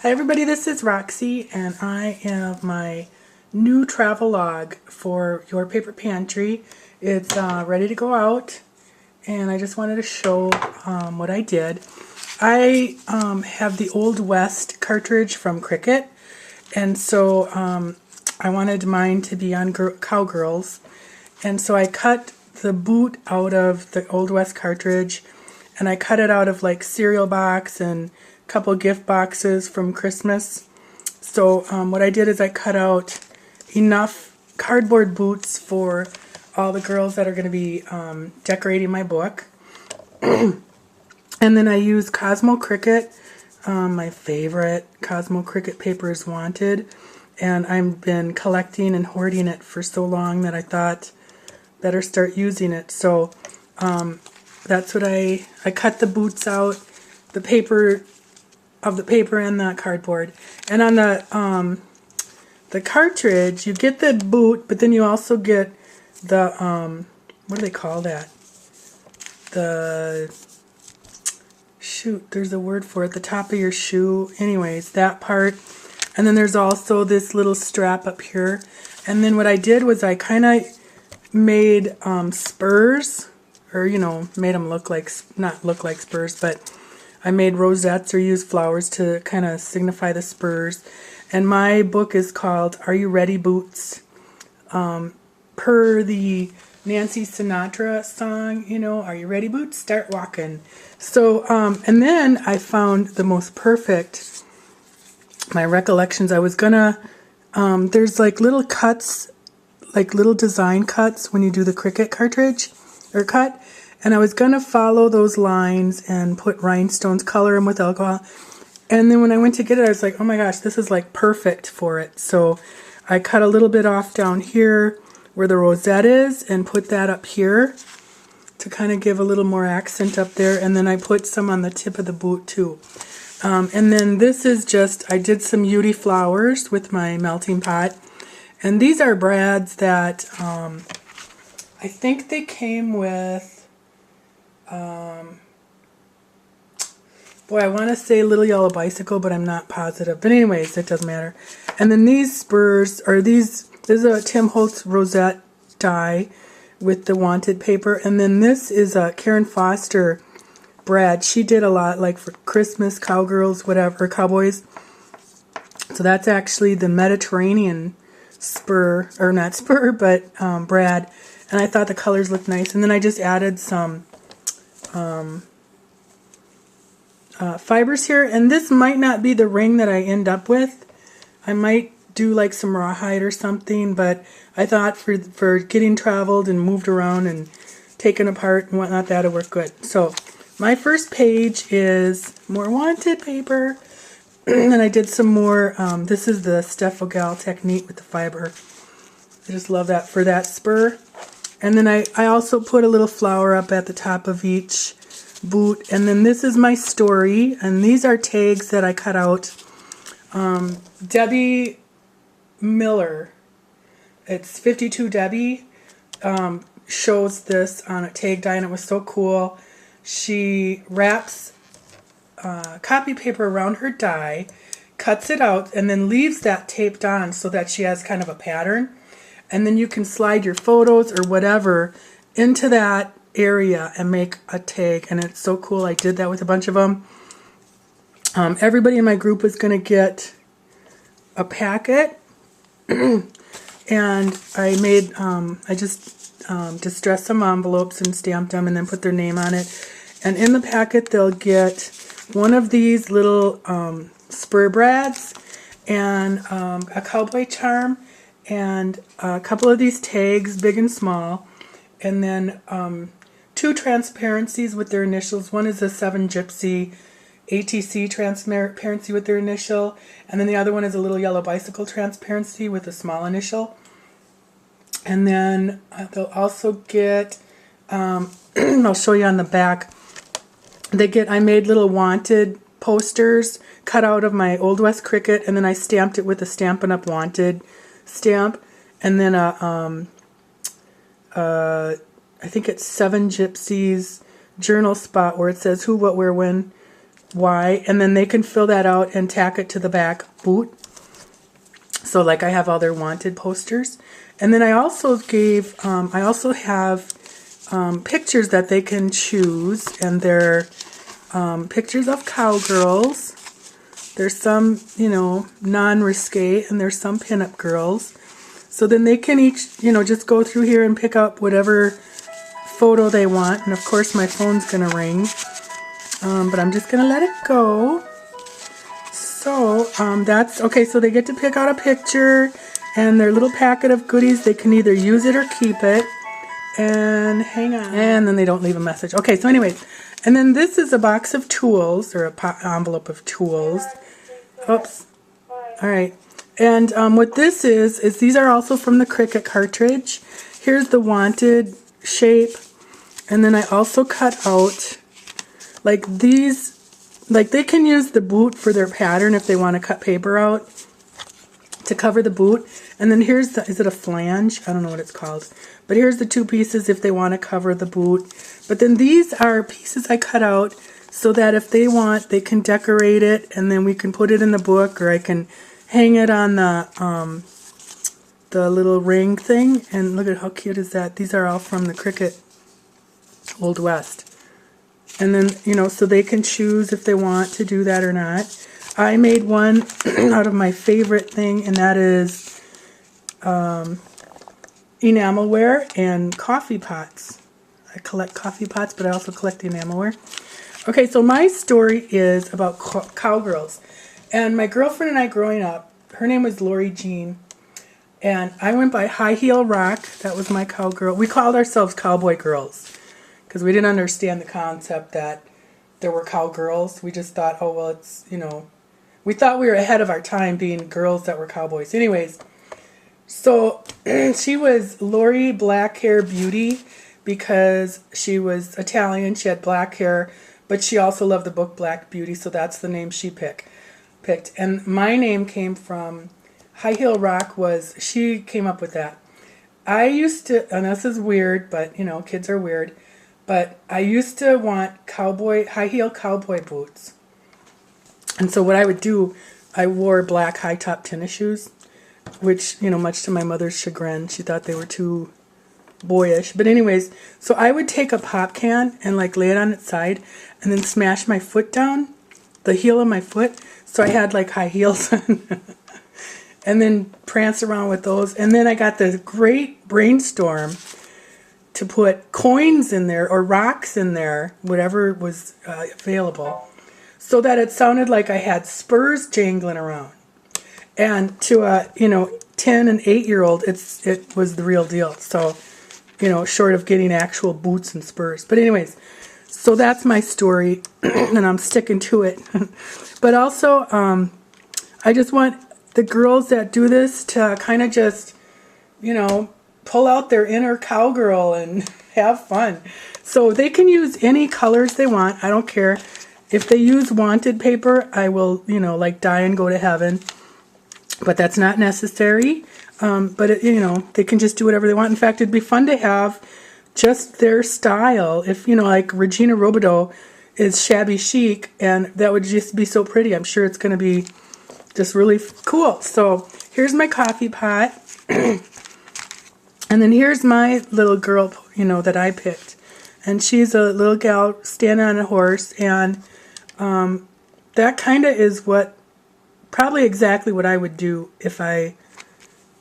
Hi everybody, this is Roxy and I have my new travelogue for Your Paper Pantry. It's ready to go out and I just wanted to show what I did. I have the Old West cartridge from Cricut, and so I wanted mine to be on Cowgirls, and so I cut the boot out of the Old West cartridge and I cut it out of like cereal box and couple gift boxes from Christmas. So what I did is I cut out enough cardboard boots for all the girls that are going to be decorating my book. And then I used Cosmo Cricut. My favorite Cosmo Cricut paper is Wanted, and I've been collecting and hoarding it for so long that I thought better start using it. So that's what I cut the boots out, the paper and the cardboard. And on the cartridge, you get the boot, but then you also get the what do they call that? The shoot, there's a word for it, the top of your shoe. Anyways, that part. And then there's also this little strap up here. And then what I did was I kind of made spurs, or made them look like, not look like spurs, but I made rosettes or used flowers to kind of signify the spurs. And my book is called Are You Ready Boots? Per the Nancy Sinatra song, Are you ready boots? Start walking. So, and then I found the most perfect, my recollections. I was gonna, there's like little cuts, like little design cuts when you do the Cricut cartridge, or cut. And I was going to follow those lines and put rhinestones, color them with alcohol. And then when I went to get it, I was like, oh my gosh, this is like perfect for it. So I cut a little bit off down here where the rosette is and put that up here to kind of give a little more accent up there. And then I put some on the tip of the boot too. And then this is just, I did some Beauty flowers with my melting pot. And these are brads that I think they came with, boy, I want to say Little Yellow Bicycle, but I'm not positive. But anyways, it doesn't matter. And then these spurs, or this is a Tim Holtz rosette die with the Wanted paper. And then this is a Karen Foster brad. She did a lot, like for Christmas, Cowgirls, whatever, Cowboys. So that's actually the Mediterranean spur, or not spur, but brad. And I thought the colors looked nice. And then I just added some fibers here, and this might not be the ring that I end up with. I might do like some rawhide or something, but I thought for getting traveled and moved around and taken apart and whatnot, that'll work good. So my first page is more Wanted paper, and I did some more. This is the Stefogal technique with the fiber. I just love that for that spur. And then I also put a little flower up at the top of each boot. And then this is my story. And these are tags that I cut out. Debbie Miller, it's 52 Debbie, shows this on a tag die, and it was so cool. She wraps copy paper around her die, cuts it out, and then leaves that taped on so that she has kind of a pattern. And then you can slide your photos or whatever into that area and make a tag. And it's so cool. I did that with a bunch of them. Everybody in my group was going to get a packet. And I made, I just distressed some envelopes and stamped them and then put their name on it. And in the packet they'll get one of these little spur brads and a cowboy charm, and a couple of these tags, big and small, and then 2 transparencies with their initials. One is a 7 Gypsy ATC transparency with their initial, and then the other one is a Little Yellow Bicycle transparency with a small initial. And then they'll also get, I'll show you on the back, they get, I made little Wanted posters cut out of my Old West Cricut, and then I stamped it with a Stampin' Up! Wanted stamp, and then I think it's 7 Gypsies journal spot where it says who, what, where, when, Y, and then they can fill that out and tack it to the back boot. So like I have all their wanted posters. And then I also gave, I also have pictures that they can choose, and they're pictures of cowgirls. There's some, you know, non-risque, and there's some pinup girls. So then they can each, you know, just go through here and pick up whatever photo they want. And of course my phone's gonna ring, but I'm just gonna let it go. So that's okay. So they get to pick out a picture and their little packet of goodies. They can either use it or keep it. And hang on, and then they don't leave a message. Okay, so anyways, and then this is a box of tools, or a envelope of tools. Oops. All right. And what this is these are also from the Cricut cartridge. Here's the wanted shape. And then I also cut out, like these, like they can use the boot for their pattern if they want to cut paper out to cover the boot. And then here's the, is it a flange? I don't know what it's called. But here's the two pieces if they want to cover the boot. But then these are pieces I cut out so that if they want, they can decorate it, and then we can put it in the book, or I can hang it on the little ring thing. And look at how cute is that. These are all from the Cricut Old West. And then, you know, so they can choose if they want to do that or not. I made one out of my favorite thing, and that is enamelware and coffee pots. I collect coffee pots, but I also collect enamelware. Okay, so my story is about cowgirls. And my girlfriend and I growing up, her name was Lori Jean, and I went by High Heel Rock. That was my cowgirl. We called ourselves cowboy girls because we didn't understand the concept that there were cowgirls. We just thought, oh, well, it's, you know, we thought we were ahead of our time being girls that were cowboys. Anyways, so she was Lori Black Hair Beauty because she was Italian. She had black hair, but she also loved the book Black Beauty, so that's the name she picked. And my name came from High Heel Rock. She came up with that. I used to, and this is weird, but you know, kids are weird, but I used to want high heel cowboy boots. And so what I would do, I wore black high top tennis shoes, which, you know, much to my mother's chagrin, she thought they were too boyish. But anyways, so I would take a pop can and like lay it on its side and then smash my foot down, the heel of my foot, so I had like high heels on. And then prance around with those. And then I got the great brainstorm to put coins in there or rocks in there, whatever was available, so that it sounded like I had spurs jangling around. And to a, you know, 10 and 8-year-old, it was the real deal. So, you know, short of getting actual boots and spurs. But anyways, so that's my story, and I'm sticking to it. But also, I just want the girls that do this to kind of just, you know, pull out their inner cowgirl and have fun. So they can use any colors they want. I don't care. If they use wanted paper, I will, you know, like die and go to heaven. But that's not necessary. But, you know, they can just do whatever they want. In fact, it'd be fun to have just their style. If, you know, like Regina Robideau is shabby chic, and that would just be so pretty. I'm sure it's going to be just really cool. So here's my coffee pot. And then here's my little girl, you know, that I picked. And she's a little gal standing on a horse, and that kind of is probably exactly what I would do if I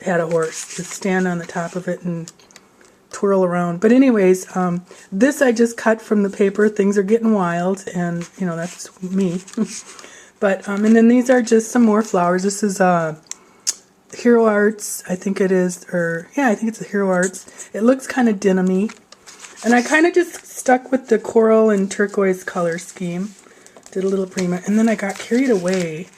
had a horse, just stand on the top of it and twirl around. But anyways, this I just cut from the paper. Things are getting wild, and you know, that's me. But and then these are just some more flowers. This is Hero Arts, I think it is, or yeah, I think it's a Hero Arts. It looks kind of denim-y. And I kind of just stuck with the coral and turquoise color scheme. Did a little prima. And then I got carried away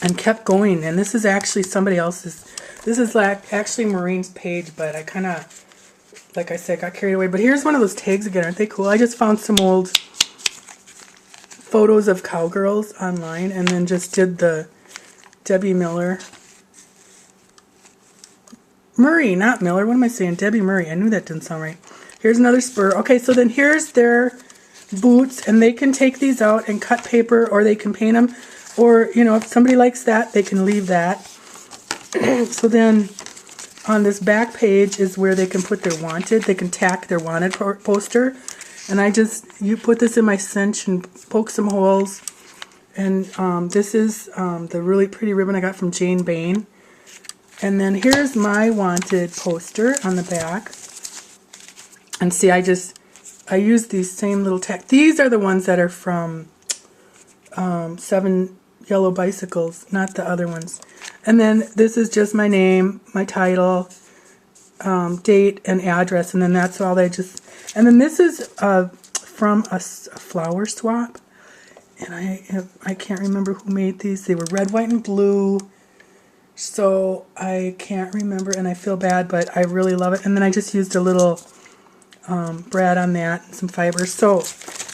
and kept going. And this is actually somebody else's. This is like actually Maureen's page, but I kind of, like I said, got carried away. But here's one of those tags again. Aren't they cool? I just found some old photos of cowgirls online and then just did the Debbie Miller. Murray, not Miller. What am I saying? Debbie Murray. I knew that didn't sound right. Here's another spur. Okay, so then here's their boots, and they can take these out and cut paper, or they can paint them, or you know, if somebody likes that, they can leave that. So then on this back page is where they can put their wanted. They can tack their wanted poster, and you put this in my cinch and poke some holes. And this is the really pretty ribbon I got from Jane Bain. And then here's my wanted poster on the back. And see, I use these same little tack. These are the ones that are from 7 Yellow Bicycles, not the other ones. And then this is just my name, my title, date, and address. And then that's all and then this is from a flower swap. And I can't remember who made these. They were red, white, and blue. So I can't remember, and I feel bad, but I really love it. And then I just used a little brad on that, and some fiber. So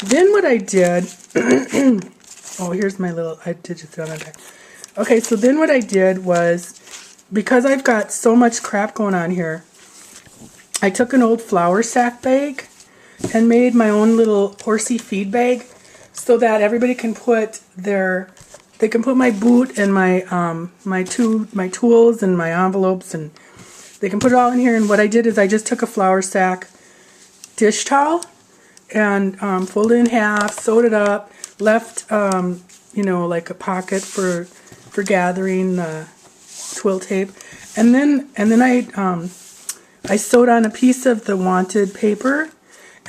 then what I did, oh, here's my little, I did just throw that back. Okay, so then what I did was, because I've got so much crap going on here, I took an old flour sack bag and made my own little horsey feed bag, so that everybody can put they can put my boot and my tools and my envelopes, and they can put it all in here. And what I did is I just took a flour sack dish towel and folded it in half, sewed it up, left you know, like a pocket for gathering the twill tape, and then I sewed on a piece of the wanted paper.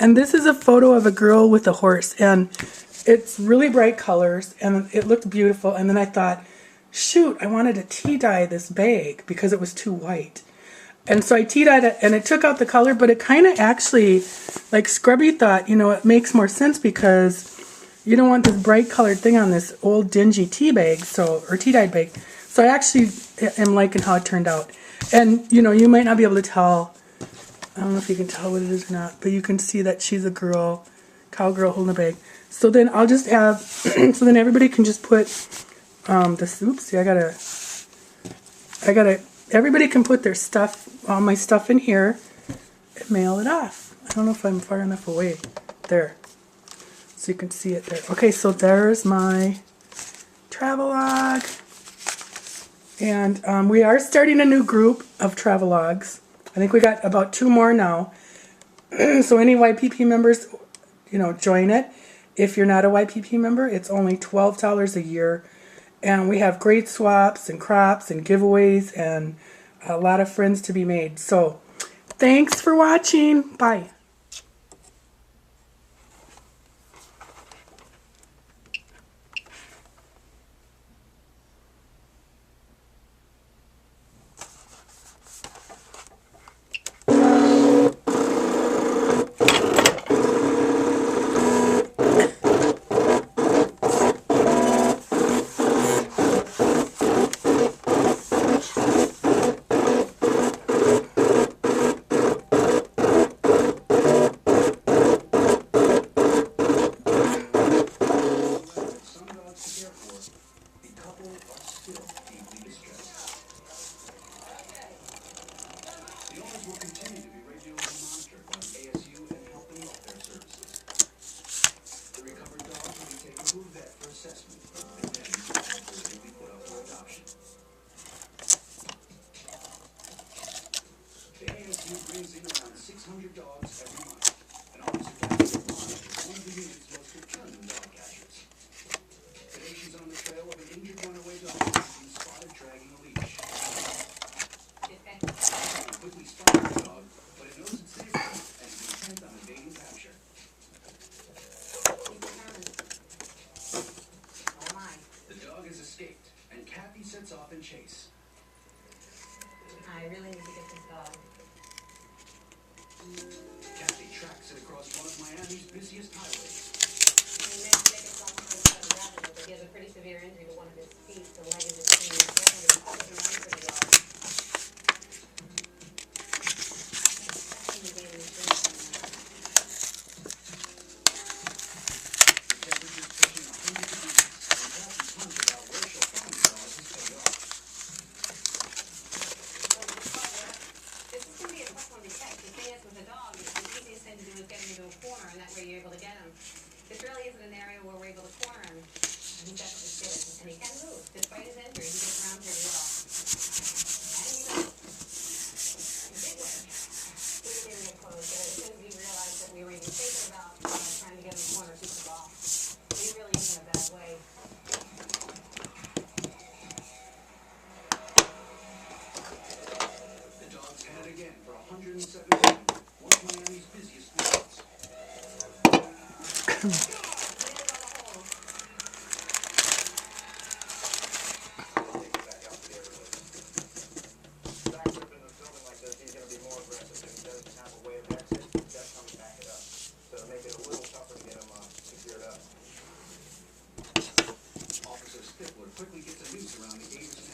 And this is a photo of a girl with a horse, and it's really bright colors, and it looked beautiful. And then I thought, shoot, I wanted to tea dye this bag because it was too white. And so I tea dyed it, and it took out the color, but it kind of actually, like Scrubby thought, you know, it makes more sense because you don't want this bright colored thing on this old dingy tea bag, or tea dyed bag. So I actually am liking how it turned out. And, you know, you might not be able to tell, I don't know if you can tell what it is or not, but you can see that she's a girl, cowgirl holding a bag. So then I'll just have, so then everybody can just put this, oops, see, I gotta, everybody can put their stuff, all my stuff in here and mail it off. I don't know if I'm far enough away. There. So you can see it there. Okay, so there's my Travelogue. And we are starting a new group of Travelogues. I think we got about 2 more now. So any YPP members, you know, join it. If you're not a YPP member, it's only $12 a year. And we have great swaps and crops and giveaways and a lot of friends to be made. So thanks for watching. Bye. brings in around 600 dogs every month. And Officer Kathy is one of the unit's most determined dog catchers. Today she's on the trail of an injured runaway dog who's been spotted dragging a leash. She quickly spotted the dog, but it knows its safety and is intent on evading capture. The dog has escaped, and Kathy sets off in chase. I really need to get this dog. Kathy tracks it across one of Miami's busiest highways. He managed to make it so rapidly, but he has a pretty severe injury to one of his feet. The leg is extremely swollen. There's a couple of runs for the dog. The temperature's pushing 100 degrees, and Kathy's hunch about where she'll find the dog has paid off. This is going to be a tough one to catch. The thing is with the dog, the easiest thing to do is get him into a corner, and that way you're able to get him. quite his injury. He gets around pretty well. And he does. It did work. We didn't even get close. As soon as we realized that we were even thinking about trying to get him the corner, shoot the ball. He really is in a bad way. The Dogs had it again for 117, one of Miami's busiest fields. Officer Stifler quickly gets a noose around the gator's